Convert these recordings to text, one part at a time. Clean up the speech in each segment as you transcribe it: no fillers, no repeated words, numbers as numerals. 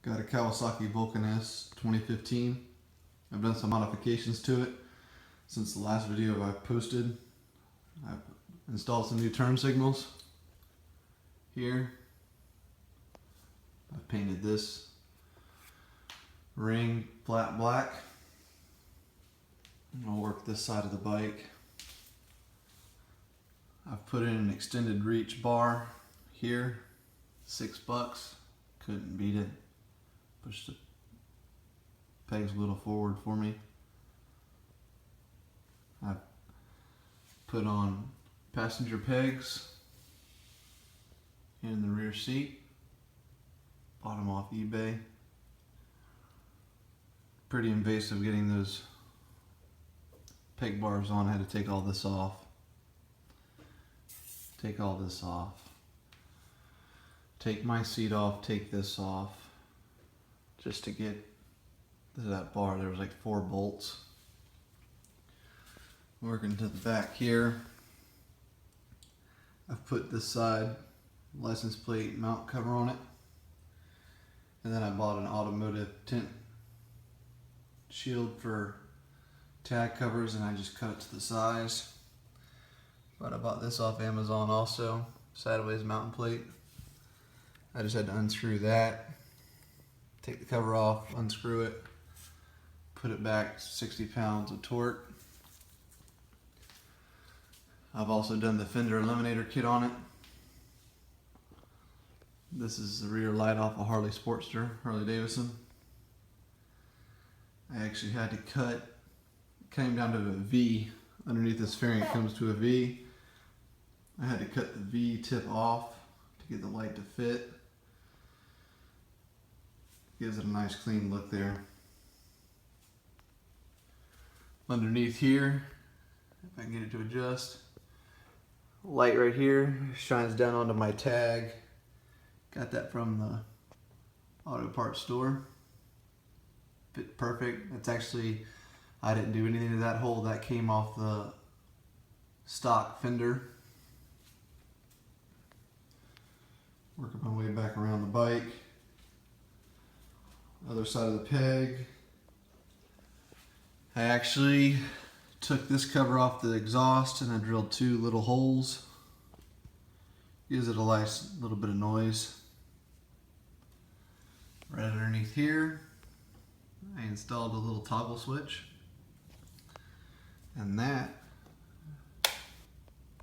Got a Kawasaki Vulcan S 2015. I've done some modifications to it since the last video I posted. I've installed some new turn signals here. I've painted this ring flat black. I'll work this side of the bike. I've put in an extended reach bar here, $6. Couldn't beat it. Pushed the pegs a little forward for me. I've put on passenger pegs in the rear seat. Bought them off eBay. Pretty invasive getting those peg bars on. I had to take all this off. Take all this off. Take my seat off, take this off. Just to get to that bar, there was like 4 bolts. Working to the back here. I've put this side license plate mount cover on it. And then I bought an automotive tint shield for tag covers, and I just cut it to the size. But I bought this off Amazon also, sideways mounting plate. I just had to unscrew that, take the cover off, unscrew it, put it back, 60 pounds of torque. I've also done the fender eliminator kit on it. This is the rear light off a Harley Sportster, Harley Davidson. I actually had to cut, it came down to a V. Underneath this fairing it comes to a V. I had to cut the V tip off to get the light to fit. Gives it a nice clean look there. Underneath here, if I can get it to adjust, light right here shines down onto my tag. Got that from the auto parts store. Fit perfect. It's actually, I didn't do anything to that hole. That came off the stock fender. Working my way back around the bike. Other side of the peg. I actually took this cover off the exhaust and I drilled 2 little holes. Gives it a nice little bit of noise. Right underneath here, I installed a little toggle switch. And that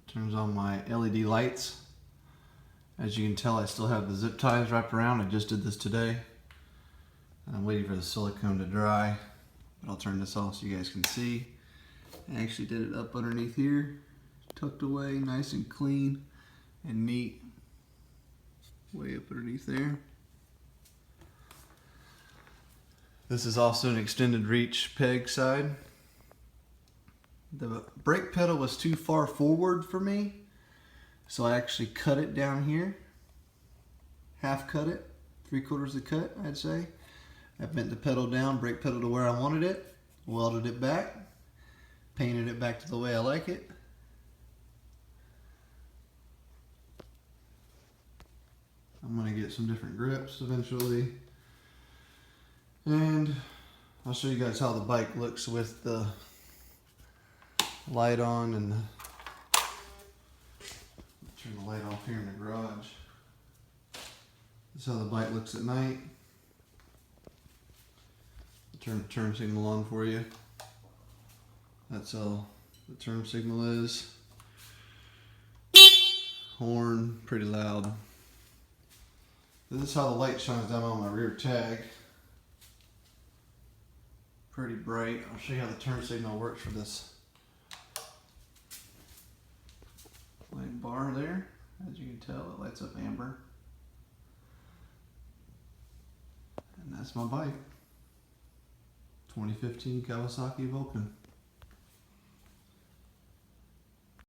turns on my LED lights. As you can tell, I still have the zip ties wrapped around. I just did this today. And I'm waiting for the silicone to dry. But I'll turn this off so you guys can see. I actually did it up underneath here. Tucked away, nice and clean and neat. Way up underneath there. This is also an extended reach peg side. The brake pedal was too far forward for me, so I actually cut it down here. Half cut it, 3/4 the cut, I'd say. I bent the pedal down, brake pedal to where I wanted it, welded it back, painted it back to the way I like it. I'm gonna get some different grips eventually. And I'll show you guys how the bike looks with the light on and turn the light off here in the garage. This is how the bike looks at night. Turn the turn signal on for you. That's how the turn signal is. Horn, pretty loud. This is how the light shines down on my rear tag. Pretty bright. I'll show you how the turn signal works for this light bar there. As you can tell, it lights up amber. And that's my bike. 2015 Kawasaki Vulcan.